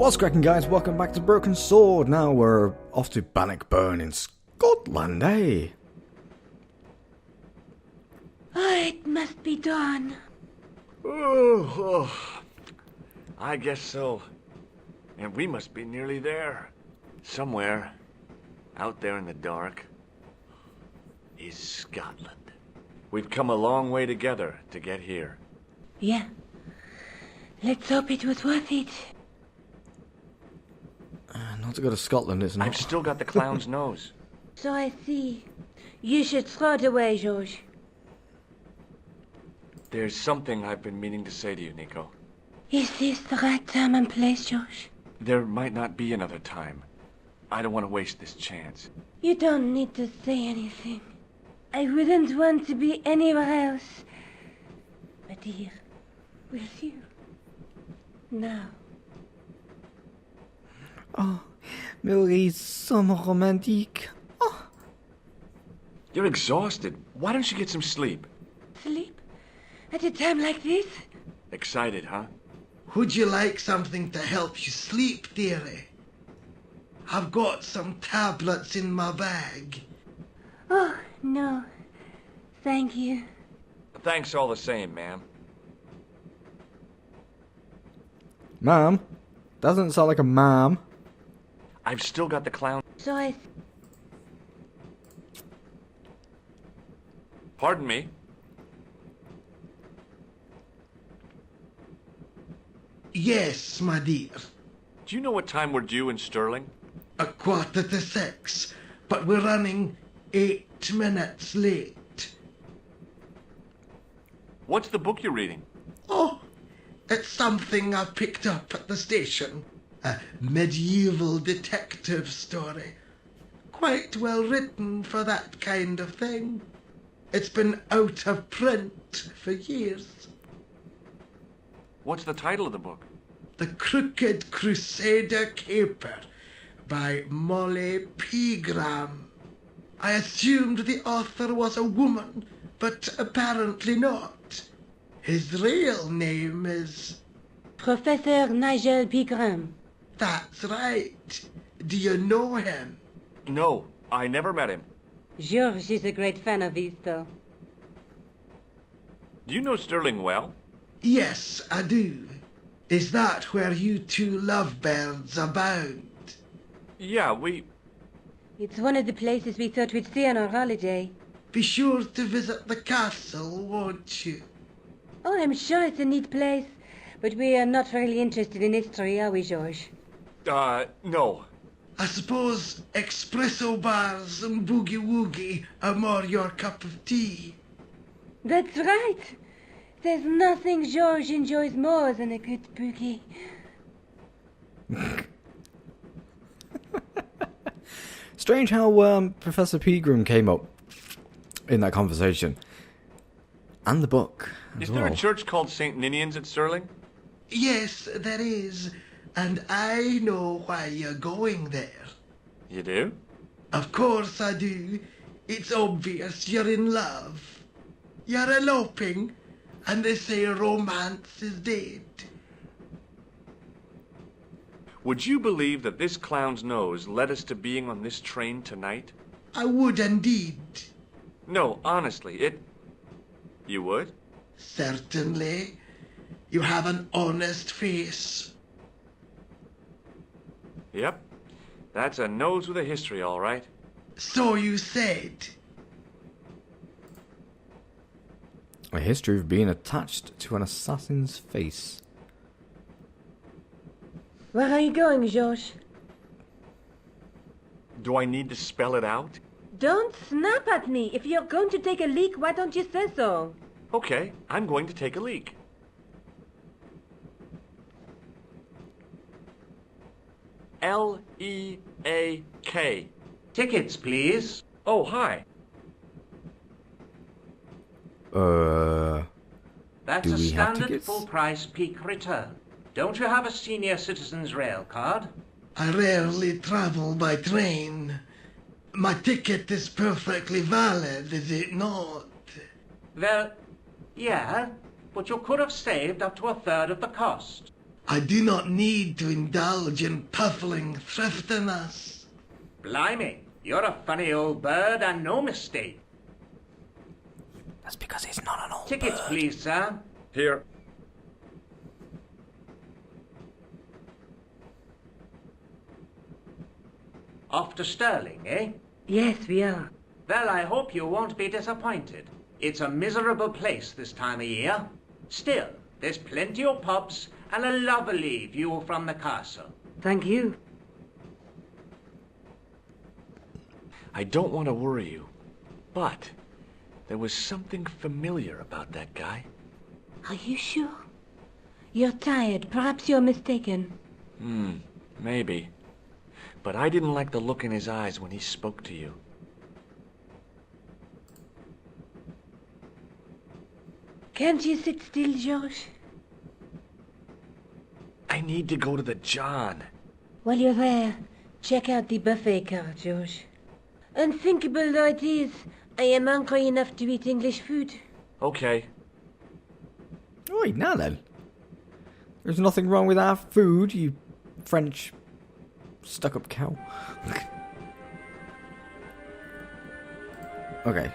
What's cracking, guys? Welcome back to Broken Sword. Now we're off to Bannockburn in Scotland, eh? Oh, it must be dawn. Oh, I guess so. And we must be nearly there. Somewhere, out there in the dark, is Scotland. We've come a long way together to get here. Yeah. Let's hope it was worth it. Not to go to Scotland, it's not. I've still got the clown's nose. So I see. You should throw it away, George. There's something I've been meaning to say to you, Nico. Is this the right time and place, George? There might not be another time. I don't want to waste this chance. You don't need to say anything. I wouldn't want to be anywhere else. But here, with you. Now. Oh, Millie's so romantique. Oh. You're exhausted. Why don't you get some sleep? Sleep? At a time like this? Excited, huh? Would you like something to help you sleep, dearie? I've got some tablets in my bag. Oh, no. Thank you. Thanks all the same, ma'am. Ma'am? Doesn't sound like a ma'am. I've still got the clown. So I... Pardon me? Yes, my dear. Do you know what time we're due in Stirling? 6:15, but we're running 8 minutes late. What's the book you're reading? Oh, it's something I picked up at the station. A medieval detective story. Quite well written for that kind of thing. It's been out of print for years. What's the title of the book? The Crooked Crusader Caper by Molly Pegram. I assumed the author was a woman, but apparently not. His real name is... Professor Nigel Pegram. That's right. Do you know him? No, I never met him. George is a great fan of his, though. Do you know Stirling well? Yes, I do. Is that where you two lovebirds abound? Yeah, we... It's one of the places we thought we'd see on our holiday. Be sure to visit the castle, won't you? Oh, I'm sure it's a neat place. But we are not really interested in history, are we, George? No. I suppose espresso bars and boogie-woogie are more your cup of tea. That's right. There's nothing George enjoys more than a good boogie. Strange how Professor Pegram came up in that conversation. And the book as Is there well. a church called St. Ninian's at Stirling? Yes, there is. And I know why you're going there. You do? Of course I do. It's obvious you're in love. You're eloping, and they say romance is dead. Would you believe that this clown's nose led us to being on this train tonight? I would indeed. No, honestly, You would? Certainly. You have an honest face. Yep. That's a nose with a history, all right. So you said. A history of being attached to an assassin's face. Where are you going, George? Do I need to spell it out? Don't snap at me. If you're going to take a leak, why don't you say so? Okay, I'm going to take a leak. L-E-A-K. Tickets, please. Oh, hi. That's Do a we have standard tickets? full-price peak return. Don't you have a senior citizen's rail card? I rarely travel by train. My ticket is perfectly valid, is it not? Well, yeah, but you could have saved up to a third of the cost. I do not need to indulge in puffling thriftiness. Blimey, you're a funny old bird and no mistake. That's because he's not an old Tickets, bird. please, sir. Here. Off to Stirling, eh? Yes, we are. Well, I hope you won't be disappointed. It's a miserable place this time of year. Still, there's plenty of pubs and a lovely view from the castle. Thank you. I don't want to worry you, but there was something familiar about that guy. Are you sure? You're tired. Perhaps you're mistaken. Maybe. But I didn't like the look in his eyes when he spoke to you. Can't you sit still, George? I need to go to the John. While you're there, check out the buffet car, George. Unthinkable though it is, I am hungry enough to eat English food. Okay. Oi, now then. There's nothing wrong with our food, you French stuck-up cow. Okay.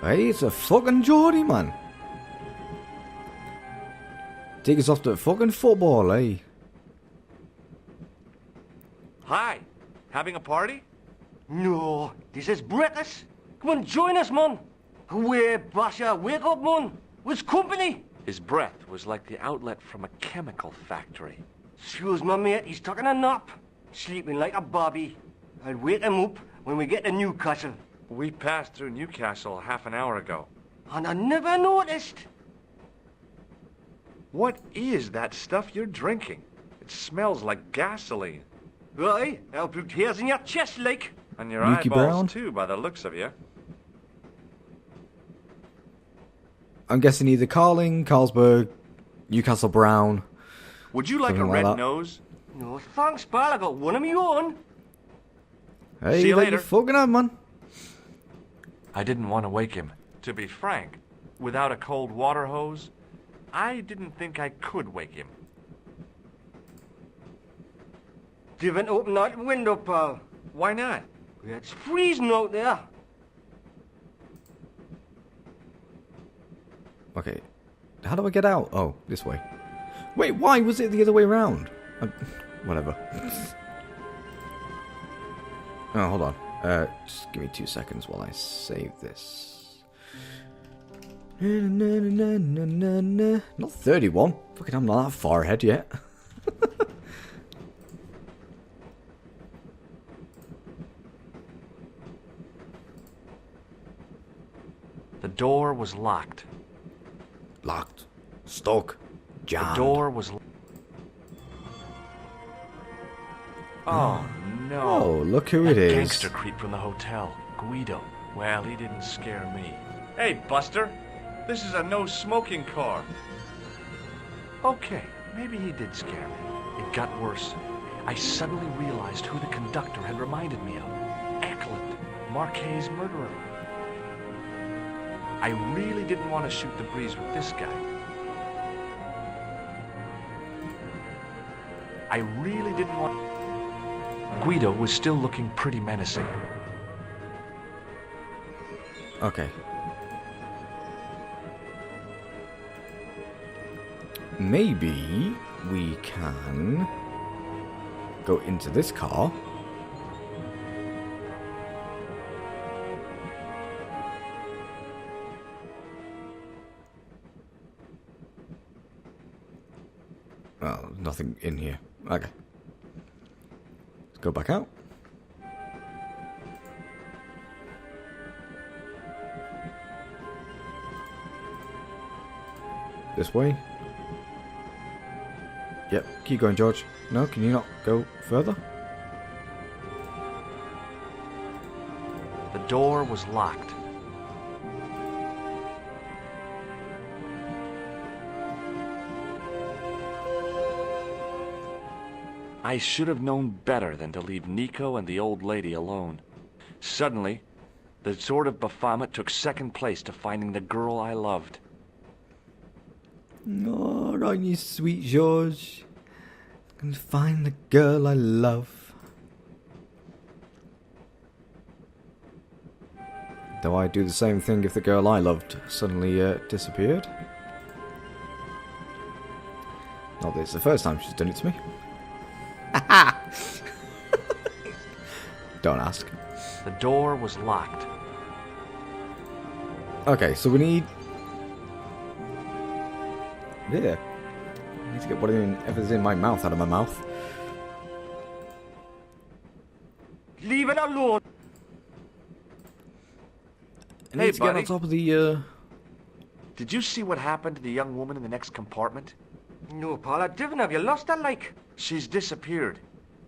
Hey, it's a fucking Geordie, man. Take us off to fucking football, eh? Hi. Having a party? No, this is breakfast. Come on, join us, man. Away, Basha, wake up, man. What's company? His breath was like the outlet from a chemical factory. Excuse my mate, he's taking a nap. Sleeping like a bobby. I'll wake him up when we get to Newcastle. We passed through Newcastle half an hour ago. And I never noticed. What is that stuff you're drinking? It smells like gasoline. Right, I'll put hairs in your chest, like. And your Yuki eyeballs, Brown? too, by the looks of you. I'm guessing either Carling, Carlsberg, Newcastle Brown. Would you like a Something like red that. nose? No, thanks, pal. I got one of my own. Hey, See you let later. fucking up, man. I didn't want to wake him. To be frank, without a cold water hose, I didn't think I could wake him. Didn't open that window, pal. Why not? It's freezing out there. Okay. How do I get out? Oh, this way. Wait, why was it the other way around? Whatever. Oh, hold on. Just give me 2 seconds while I save this. Not 31. Fucking, I'm not that far ahead yet. The door was locked. Locked. Stuck. Jammed. The door was... Oh, no. Oh, look who That it is. gangster creep from the hotel, Guido. Well, he didn't scare me. Hey, Buster. This is a no-smoking car. Okay, maybe he did scare me. It got worse. I suddenly realized who the conductor had reminded me of. Eklund, Marquet's murderer. I really didn't want to shoot the breeze with this guy. I really didn't want... Guido was still looking pretty menacing. Okay. Maybe we can go into this car. Oh, nothing in here. Okay. Let's go back out. This way. Yep, keep going, George. No, can you not go further? The door was locked. I should have known better than to leave Nico and the old lady alone. Suddenly, the sword of Baphomet took second place to finding the girl I loved. Oh, aren't you sweet, George? I can find the girl I love. Though I'd do the same thing if the girl I loved suddenly disappeared. Not that it's the first time she's done it to me. Don't ask. The door was locked. Okay, so we need... Yeah. I need to get whatever's in my mouth out of my mouth. Leave it alone. I need Hey, to get on buddy. top of the, Did you see what happened to the young woman in the next compartment? No, Paul, I didn't. Have you lost her, like? She's disappeared.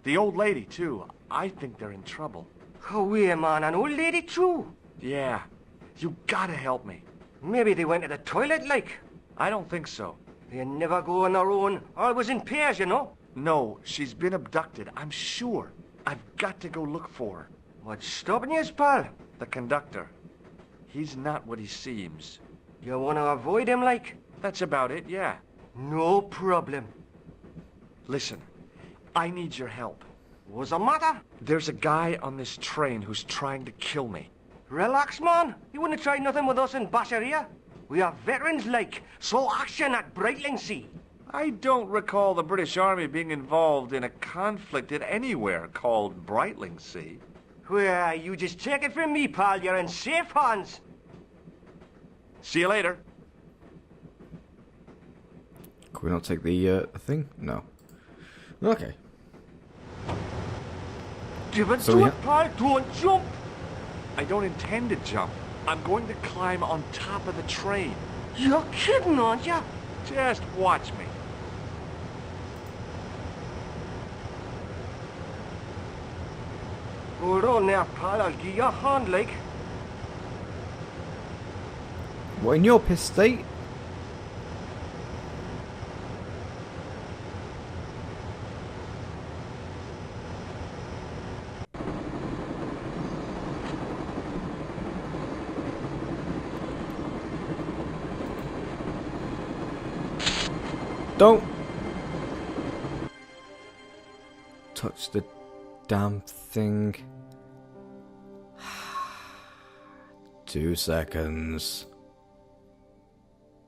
The old lady, too. I think they're in trouble. Oh, wait, man, an old lady, too. Yeah. You gotta help me. Maybe they went to the toilet, like. I don't think so. They never go on their own. Always in pairs, you know. No, she's been abducted, I'm sure. I've got to go look for her. What's stopping you, pal? The conductor. He's not what he seems. You want to avoid him, like? That's about it, yeah. No problem. Listen, I need your help. What's the matter? There's a guy on this train who's trying to kill me. Relax, man. You wouldn't try nothing with us in Basharia. We are veterans, like. Slow action at Brightlingsea. I don't recall the British Army being involved in a conflict at anywhere called Brightlingsea. Well, you just take it from me, pal. You're in safe hands. See you later. Can we not take the thing? No. Okay. Give it So to we it, pal. Don't jump. I don't intend to jump. I'm going to climb on top of the train. You're kidding, aren't you? Just watch me. Hold on there, pal. I'll give you a hand, like. What, in your piss state? Don't touch the damn thing. 2 seconds.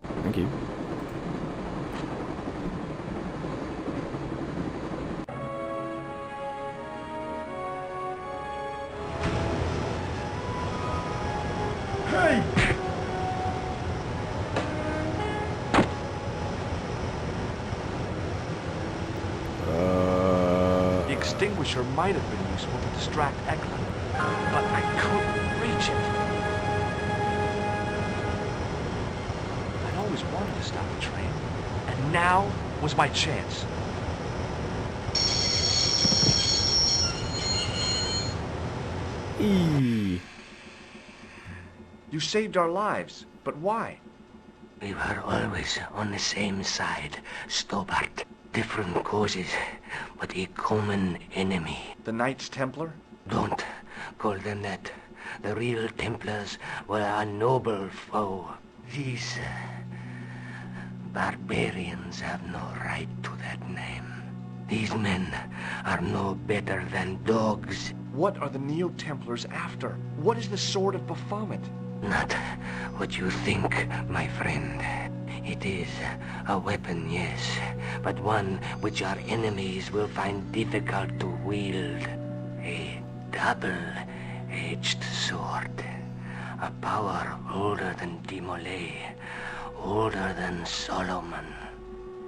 Thank you. Hey! The extinguisher might have been useful to distract Eklund, but I couldn't reach it. I'd always wanted to stop the train, and now was my chance. Eee. You saved our lives, but why? We were always on the same side, Stobart. Different causes, but a common enemy. The Knights Templar? Don't call them that. The real Templars were a noble foe. These barbarians have no right to that name. These men are no better than dogs. What are the Neo-Templars after? What is the Sword of Baphomet? Not what you think, my friend. It is a weapon, yes, but one which our enemies will find difficult to wield. A double-edged sword. A power older than Dimolay, older than Solomon.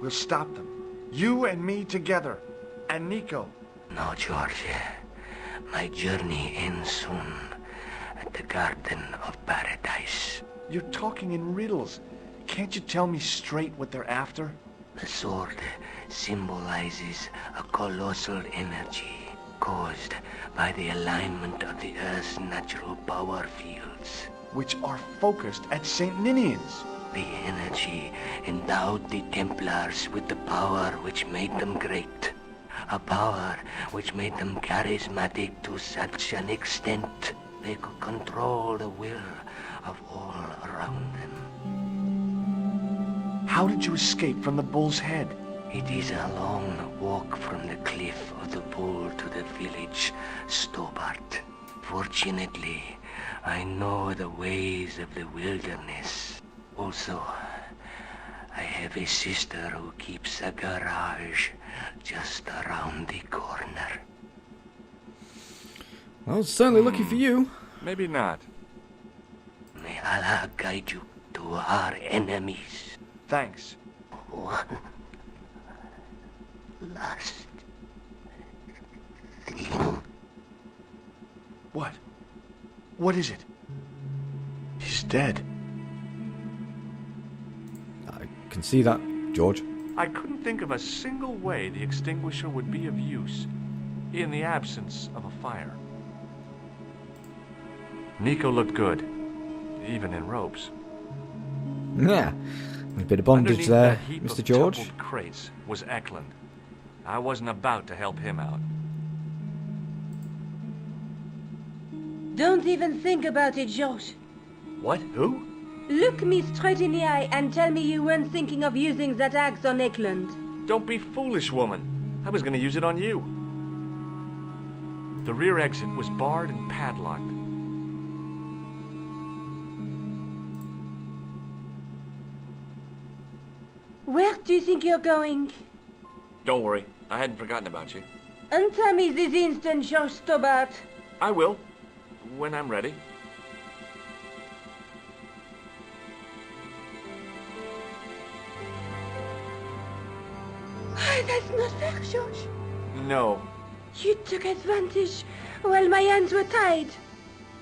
We'll stop them. You and me together. And Nico. No, George. My journey ends soon at the Garden of Paradise. You're talking in riddles. Can't you tell me straight what they're after? The sword symbolizes a colossal energy caused by the alignment of the Earth's natural power fields. Which are focused at St. Ninian's. The energy endowed the Templars with the power which made them great. A power which made them charismatic to such an extent they could control the will of all around them. How did you escape from the bull's head? It is a long walk from the cliff of the bull to the village Stobart. Fortunately, I know the ways of the wilderness. Also, I have a sister who keeps a garage just around the corner. Well, it's certainly lucky for you. Maybe not. May Allah guide you to our enemies. Thanks. One last thing. What? What is it? He's dead. I can see that, George. I couldn't think of a single way the extinguisher would be of use in the absence of a fire. Nico looked good, even in ropes. Yeah, a bit of bondage Underneath there, that heap Mr. of George. tumbled crates was Eklund. I wasn't about to help him out. Don't even think about it, Josh. What? Who? Look me straight in the eye and tell me you weren't thinking of using that axe on Eklund. Don't be foolish, woman. I was going to use it on you. The rear exit was barred and padlocked. Where do you think you're going? Don't worry. I hadn't forgotten about you. Answer me this instant, Josh Stobart. I will. When I'm ready. That's not fair, Josh. No. You took advantage while my hands were tied.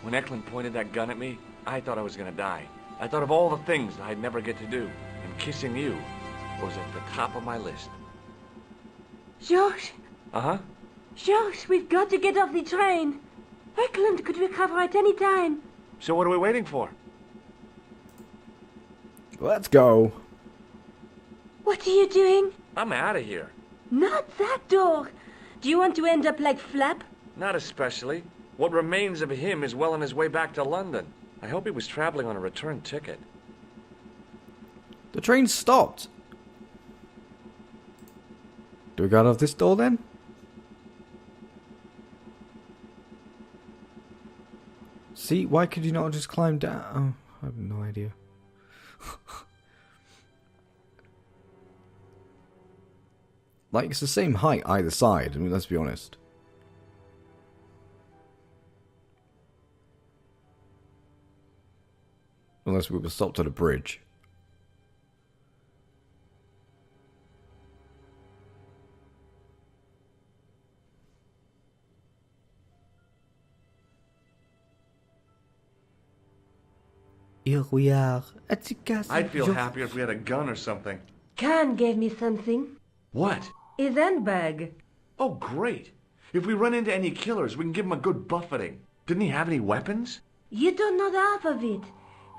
When Eklund pointed that gun at me, I thought I was gonna die. I thought of all the things I'd never get to do, and kissing you was at the top of my list. Josh, Uh-huh. Josh, we've got to get off the train. Eklund could recover at any time. So what are we waiting for? Let's go. What are you doing? I'm out of here. Not that door. Do you want to end up like Flap? Not especially. What remains of him is well on his way back to London. I hope he was traveling on a return ticket. The train stopped. Do we go out of this door then? See, why could you not just climb down? Oh, I have no idea. Like, it's the same height either side, I mean, let's be honest. Unless we were stopped at a bridge. Here we are at the castle. I'd feel happier if we had a gun or something. Khan gave me something. What? His handbag. Oh, great. If we run into any killers, we can give them a good buffeting. Didn't he have any weapons? You don't know the half of it.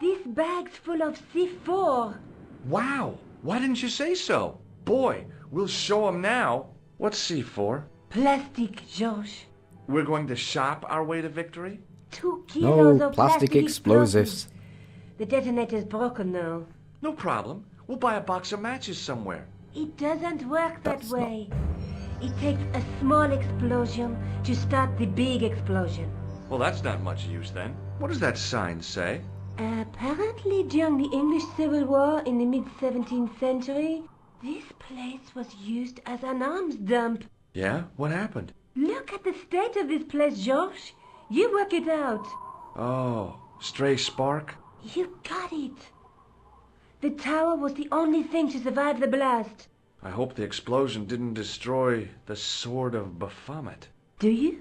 This bag's full of C4. Wow. Why didn't you say so? Boy, we'll show him now. What's C4? Plastic, Josh. We're going to shop our way to victory? 2 kilos No, of plastic explosives. The detonator's broken now. No problem. We'll buy a box of matches somewhere. It doesn't work that That's not- way. It takes a small explosion to start the big explosion. Well, that's not much use then. What does that sign say? Apparently, during the English Civil War in the mid-17th century, this place was used as an arms dump. Yeah? What happened? Look at the state of this place, Josh. You work it out. Oh, stray spark? You got it. The tower was the only thing to survive the blast. I hope the explosion didn't destroy the Sword of Baphomet. Do you?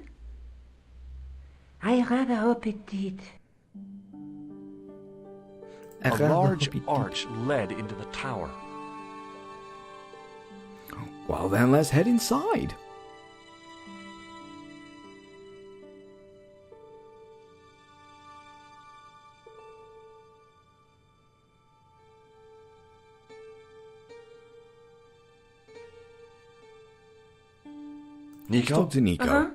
I rather hope it did. A large arch led into the tower. Well then, let's head inside. Nico? Stop to Nico. Uh-huh.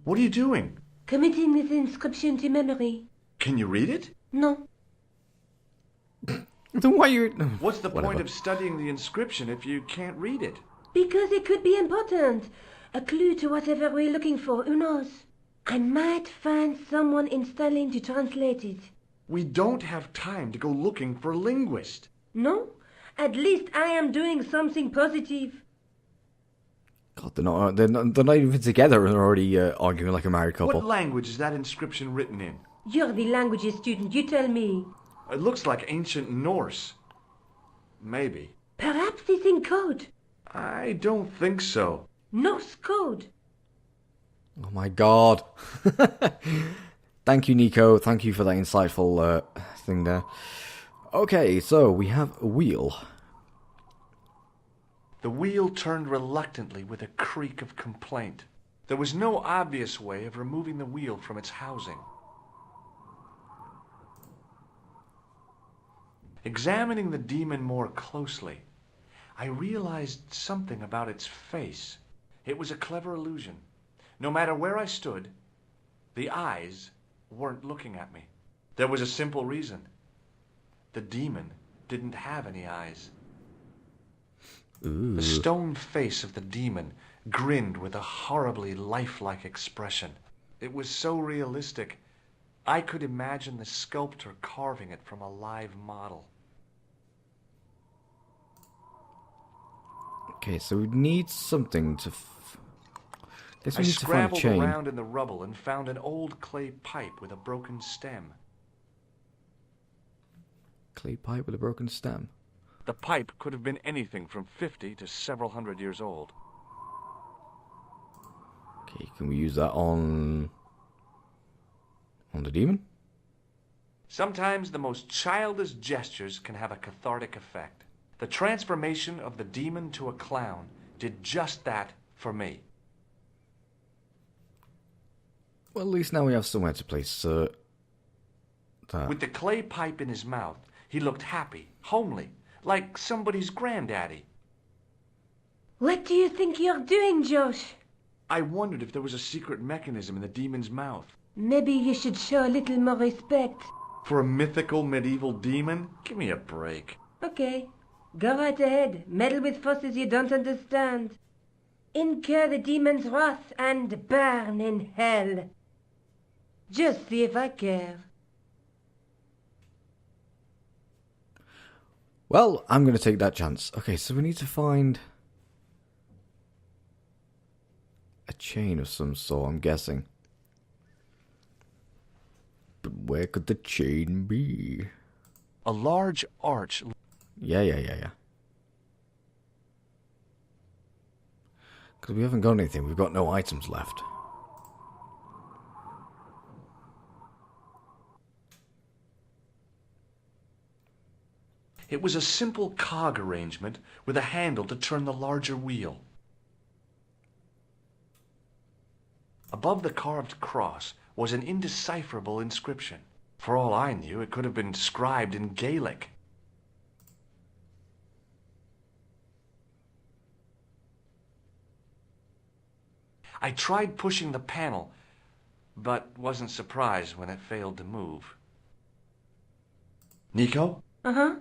What are you doing? Committing this inscription to memory. Can you read it? No. Then why you... What's the Whatever. point of studying the inscription if you can't read it? Because it could be important. A clue to whatever we're looking for, who knows? I might find someone in Stirling to translate it. We don't have time to go looking for a linguist. No? At least I am doing something positive. God, they're not even together and they're already arguing like a married couple. What language is that inscription written in? You're the languages student, you tell me. It looks like ancient Norse. Maybe. Perhaps it's in code. I don't think so. Norse code. Oh my god. Thank you, Nico. Thank you for that insightful thing there. Okay, so we have a wheel. The wheel turned reluctantly with a creak of complaint. There was no obvious way of removing the wheel from its housing. Examining the demon more closely, I realized something about its face. It was a clever illusion. No matter where I stood, the eyes weren't looking at me. There was a simple reason. The demon didn't have any eyes. Ooh. The stone face of the demon grinned with a horribly lifelike expression. It was so realistic, I could imagine the sculptor carving it from a live model. Okay, so we need something to... Guess we I need to find a scrabbled chain. around in the rubble and found an old clay pipe with a broken stem. Clay pipe with a broken stem. The pipe could have been anything from 50 to several hundred years old. Okay, can we use that on the demon? Sometimes the most childish gestures can have a cathartic effect. The transformation of the demon to a clown did just that for me. Well, at least now we have somewhere to place that. With the clay pipe in his mouth, he looked happy, homely, like somebody's granddaddy. What do you think you're doing, Josh? I wondered if there was a secret mechanism in the demon's mouth. Maybe you should show a little more respect. For a mythical medieval demon? Give me a break. Okay, go right ahead. Meddle with forces you don't understand. Incur the demon's wrath and burn in hell. Just see if I care. Well, I'm going to take that chance. Okay, so we need to find a chain of some sort, I'm guessing. But where could the chain be? A large arch. Yeah. Because we haven't got anything. We've got no items left. It was a simple cog arrangement with a handle to turn the larger wheel. Above the carved cross was an indecipherable inscription. For all I knew, it could have been scribed in Gaelic. I tried pushing the panel, but wasn't surprised when it failed to move. Nico? Uh-huh.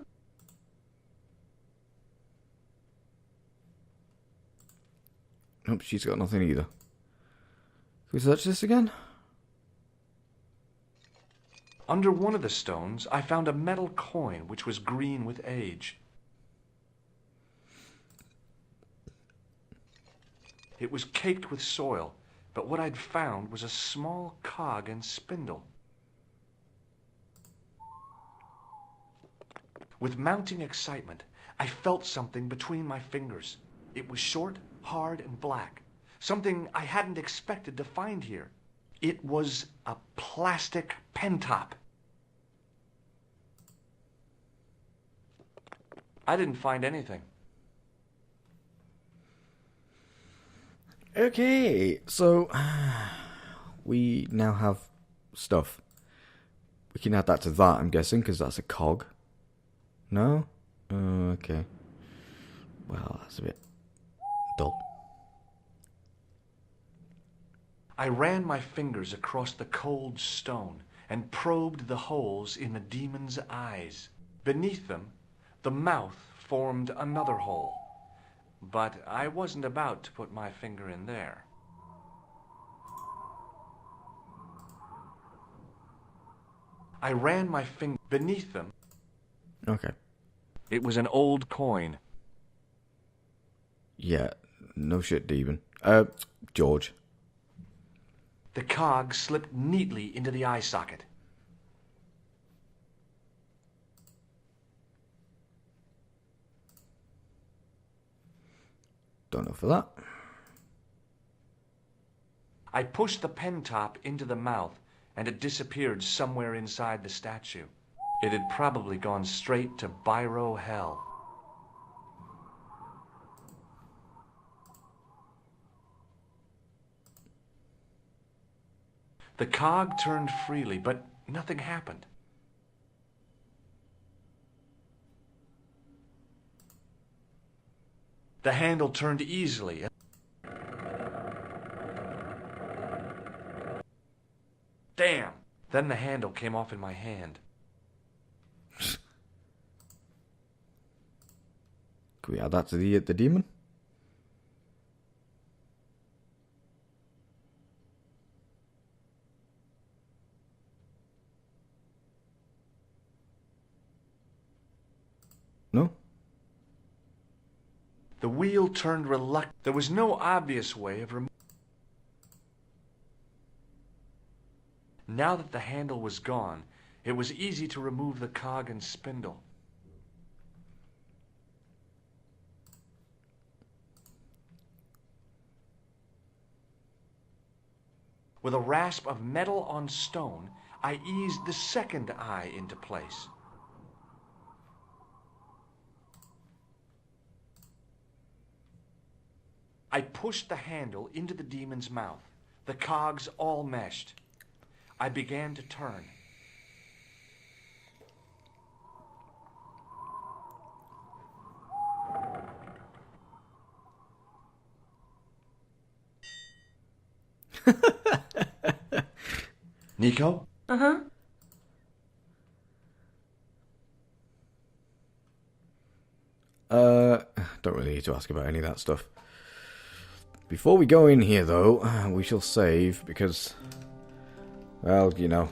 Nope, she's got nothing either. Can we search this again? Under one of the stones, I found a metal coin which was green with age. It was caked with soil, but what I'd found was a small cog and spindle. With mounting excitement, I felt something between my fingers. It was short, hard, and black. Something I hadn't expected to find here. It was a plastic pen top. I didn't find anything. Okay, so we now have stuff. We can add that to that, I'm guessing, because that's a cog. No? Okay. Well, that's a bit dull. I ran my fingers across the cold stone and probed the holes in the demon's eyes. Beneath them, the mouth formed another hole, but I wasn't about to put my finger in there. I ran my finger beneath them. Okay. It was an old coin. Yeah, no shit, demon. George. The cog slipped neatly into the eye socket. Don't know for that. I pushed the pen top into the mouth, and it disappeared somewhere inside the statue. It had probably gone straight to Biro Hell. The cog turned freely, but nothing happened. The handle turned easily. Damn! Then the handle came off in my hand. Can we add that to the demon? No? The wheel turned reluctant. There was no obvious way of removing. Now that the handle was gone, it was easy to remove the cog and spindle. With a rasp of metal on stone, I eased the second eye into place. I pushed the handle into the demon's mouth. The cogs all meshed. I began to turn. Nico? Uh-huh. Don't really need to ask about any of that stuff. Before we go in here, though, we shall save, because, well, you know,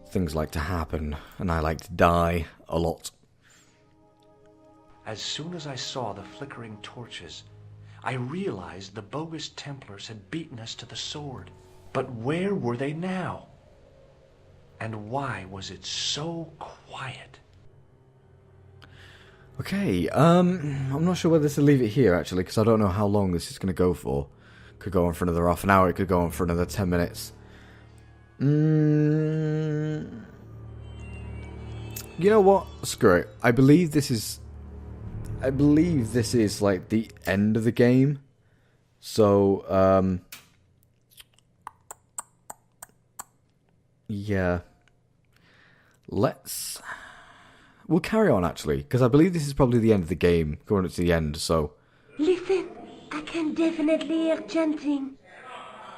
things like to happen, and I like to die a lot. As soon as I saw the flickering torches, I realized the bogus Templars had beaten us to the sword. But where were they now? And why was it so quiet? Okay, I'm not sure whether to leave it here, actually, because I don't know how long this is going to go for. Could go on for another half an hour, it could go on for another 10 minutes. You know what? Screw it. I believe this is like the end of the game. So, yeah. We'll carry on, actually, because I believe this is probably the end of the game, going up to the end, so... Listen, I can definitely hear chanting.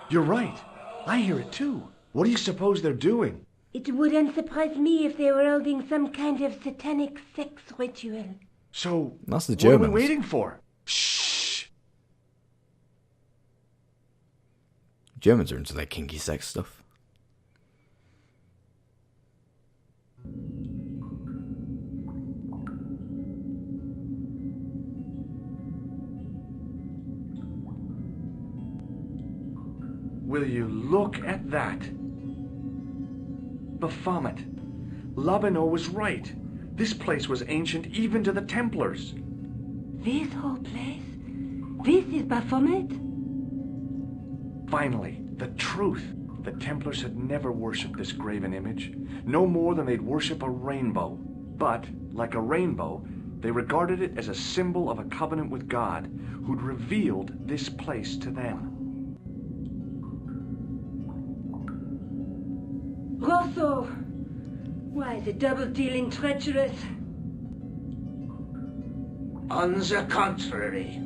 You're right. I hear it too. What do you suppose they're doing? It wouldn't surprise me if they were holding some kind of satanic sex ritual. So, That's the what are we Germans. waiting for? Shh! Germans are into their kinky sex stuff. Will you look at that? Baphomet. Labino was right. This place was ancient even to the Templars. This whole place? This is Baphomet? Finally, the truth. The Templars had never worshipped this graven image, no more than they'd worship a rainbow. But, like a rainbow, they regarded it as a symbol of a covenant with God, who'd revealed this place to them. Rosso! Why the double-dealing treacherous? On the contrary,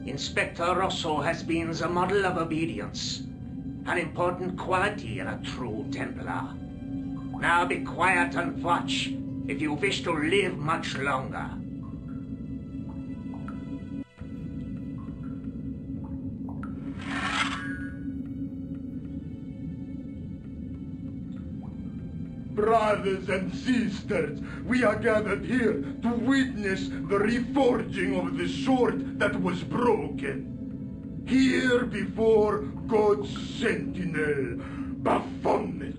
Inspector Rosso has been the model of obedience, an important quality in a true Templar. Now be quiet and watch if you wish to live much longer. Brothers and sisters, we are gathered here to witness the reforging of the sword that was broken. Here before God's sentinel, Baphomet.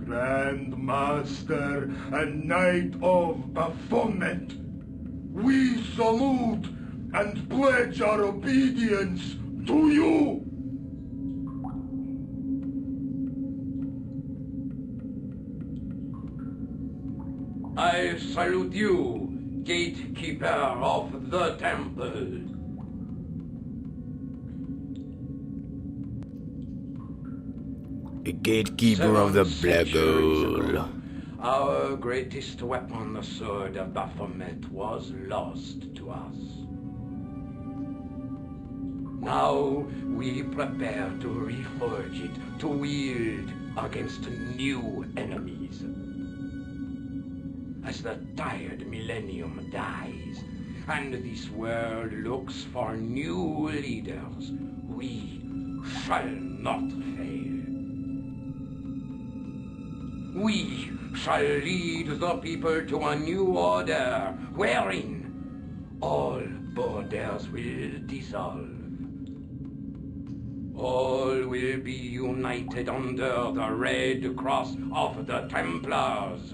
Grand Master and Knight of Baphomet, we salute and pledge our obedience to you. I salute you, gatekeeper of the temple. A gatekeeper of the Black Hole. Our greatest weapon, the sword of Baphomet, was lost to us. Now we prepare to reforge it, to wield against new enemies. As the tired millennium dies, and this world looks for new leaders, we shall not fail. We shall lead the people to a new order, wherein all borders will dissolve. All will be united under the red cross of the Templars.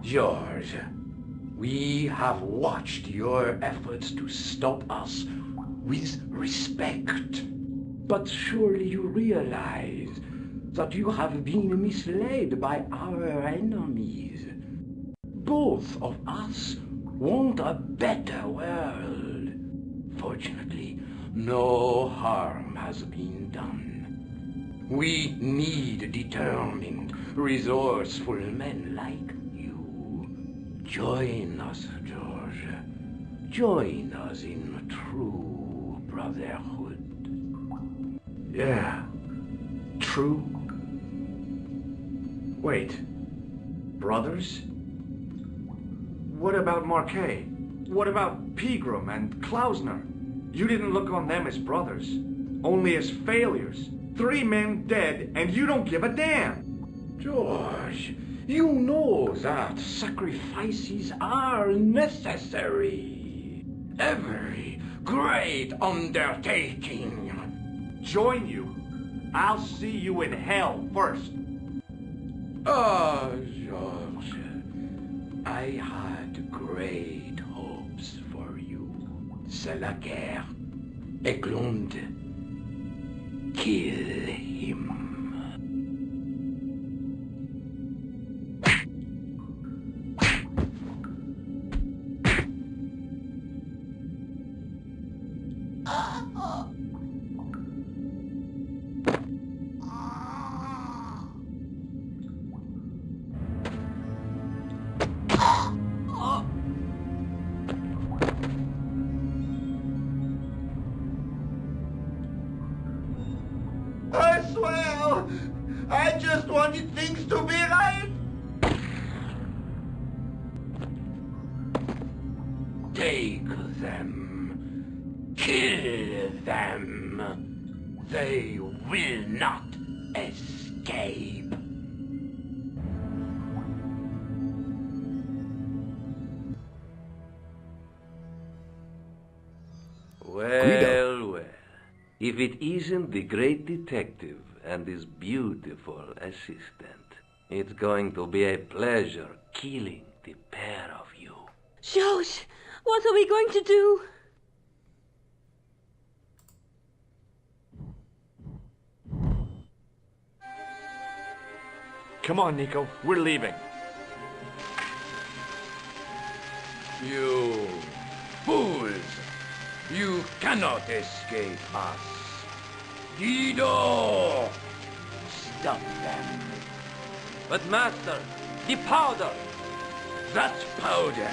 George, we have watched your efforts to stop us with respect. But surely you realize that you have been misled by our enemies. Both of us want a better world. Fortunately, no harm has been done. We need determined, resourceful men like you. Join us, George. Join us in true brotherhood. Yeah. True. Wait. Brothers? What about Marquet? What about Pegram and Klausner? You didn't look on them as brothers, only as failures. 3 men dead, and you don't give a damn. George, you know that sacrifices are necessary. Every great undertaking. Join you. I'll see you in hell first. Oh, George, I had great hopes for you. C'est la guerre. Eglund, kill him. I swear, I just wanted things to be right. Take them. Kill them. They will not escape. Well, if it isn't the great detective and his beautiful assistant, it's going to be a pleasure killing the pair of you. George, what are we going to do? Come on, Nico. We're leaving. You fools! You cannot escape us. Guido! Stop them. But master, the powder! That powder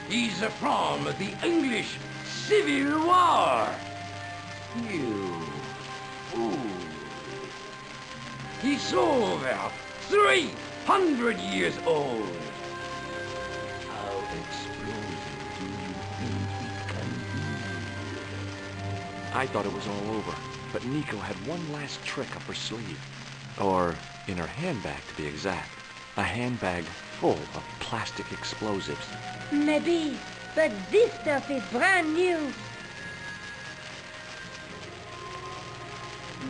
is from the English Civil War. You fool. It's over 300 years old. How explosive do you think it can be? I thought it was all over, but Nico had one last trick up her sleeve. Or in her handbag, to be exact. A handbag full of plastic explosives. Maybe, but this stuff is brand new.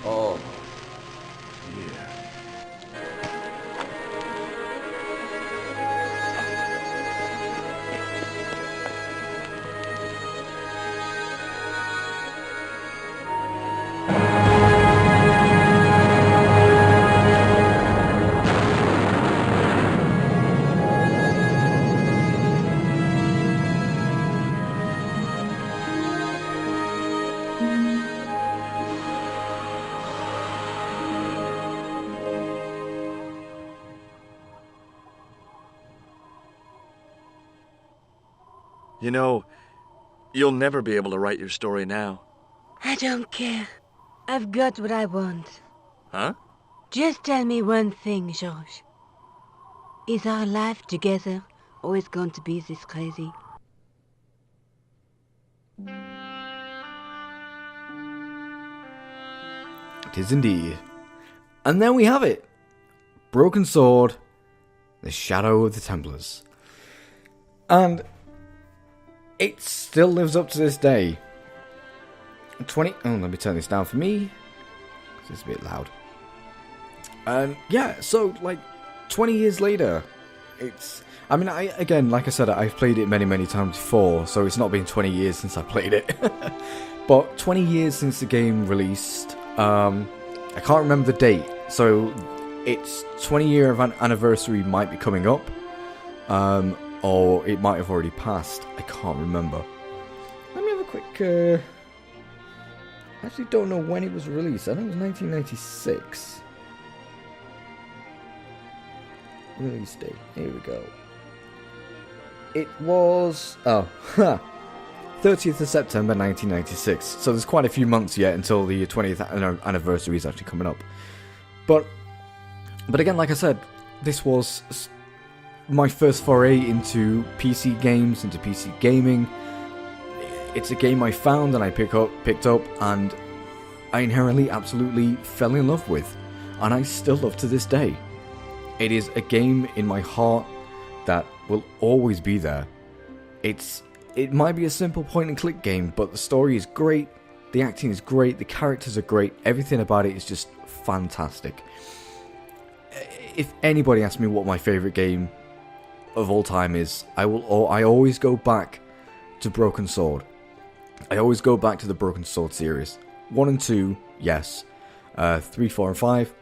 Oh, dear. You know, you'll never be able to write your story now. I don't care. I've got what I want. Huh? Just tell me one thing, George. Is our life together always going to be this crazy? It is indeed. And there we have it. Broken Sword, the Shadow of the Templars. And it still lives up to this day. Let me turn this down for me. It's a bit loud. Yeah, so, 20 years later, like I said, I've played it many, many times before, so it's not been 20 years since I played it. But 20 years since the game released, I can't remember the date, so its 20-year anniversary might be coming up, or it might have already passed. I can't remember. Let me have a quick, I actually don't know when it was released. I think it was 1996. Release date. Here we go. It was 30th of September 1996. So there's quite a few months yet until the 20th anniversary is actually coming up. But again, like I said, this was my first foray into PC games, into PC gaming. It's a game I found and I picked up, and I inherently absolutely fell in love with, and I still love to this day. It is a game in my heart that will always be there. It might be a simple point-and-click game, but the story is great, the acting is great, the characters are great, everything about it is just fantastic. If anybody asks me what my favourite game of all time is, I always go back to Broken Sword. I always go back to the Broken Sword series. 1 and 2, yes. 3, 4, and 5,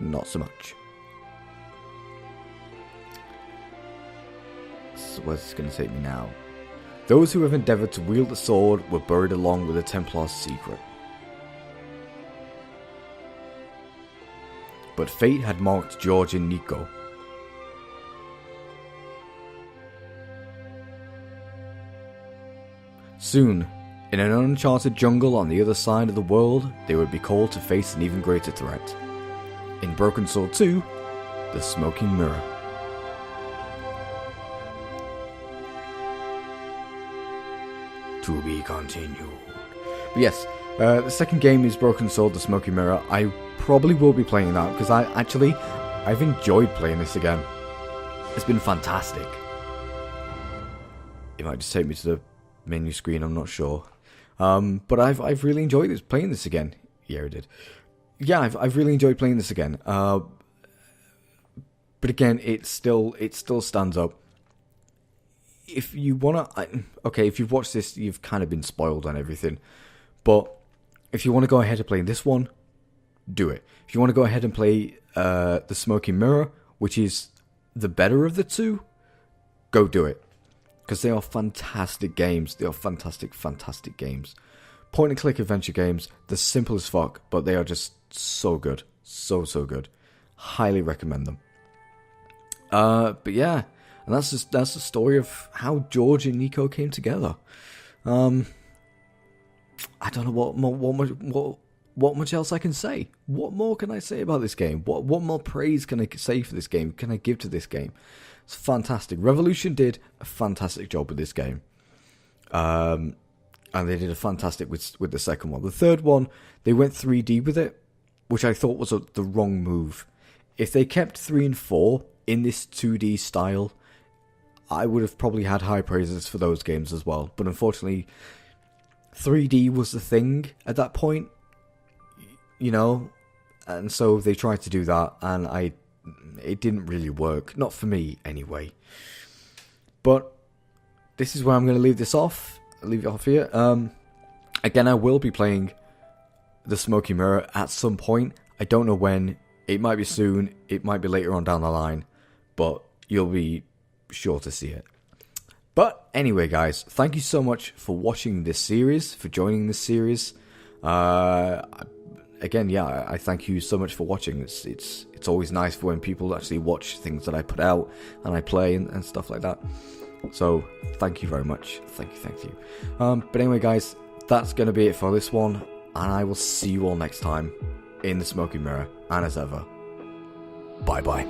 not so much. So where's this going to take me now? Those who have endeavoured to wield the sword were buried along with the Templars' secret. But fate had marked George and Nico. Soon, in an uncharted jungle on the other side of the world, they would be called to face an even greater threat. In Broken Sword 2, The Smoking Mirror. To be continued. But yes, the second game is Broken Sword, The Smoky Mirror. I probably will be playing that because I've enjoyed playing this again. It's been fantastic. It might just take me to the menu screen, I'm not sure. But I've really enjoyed playing this again. Yeah, it did. Yeah, I've really enjoyed playing this again. But again, it still stands up. If you wanna, if you've watched this, you've kind of been spoiled on everything. But if you want to go ahead and play this one, do it. If you want to go ahead and play The Smoky Mirror, which is the better of the two, go do it. Because they are fantastic games. They are fantastic, fantastic games. Point and click adventure games. They're simple as fuck, but they are just so good. So good. Highly recommend them. But yeah, and that's the story of how George and Nico came together. I don't know what much else I can say. What more can I say about this game? What more praise can I say for this game? Can I give to this game? It's fantastic. Revolution did a fantastic job with this game. And they did a fantastic with the second one. The third one, they went 3D with it, which I thought was the wrong move. If they kept 3 and 4 in this 2D style, I would have probably had high praises for those games as well. But unfortunately, 3D was the thing at that point, you know, and so they tried to do that, and it didn't really work. Not for me, anyway. But this is where I'm going to leave it off here. Again, I will be playing The Smoky Mirror at some point. I don't know when. It might be soon. It might be later on down the line. But you'll be sure to see it. But anyway, guys, thank you so much for watching this series, for joining this series. Again, yeah, I thank you so much for watching. It's always nice for when people actually watch things that I put out and I play and stuff like that. So thank you very much. Thank you. But anyway, guys, that's going to be it for this one, and I will see you all next time in The Smoky Mirror. And as ever, bye-bye.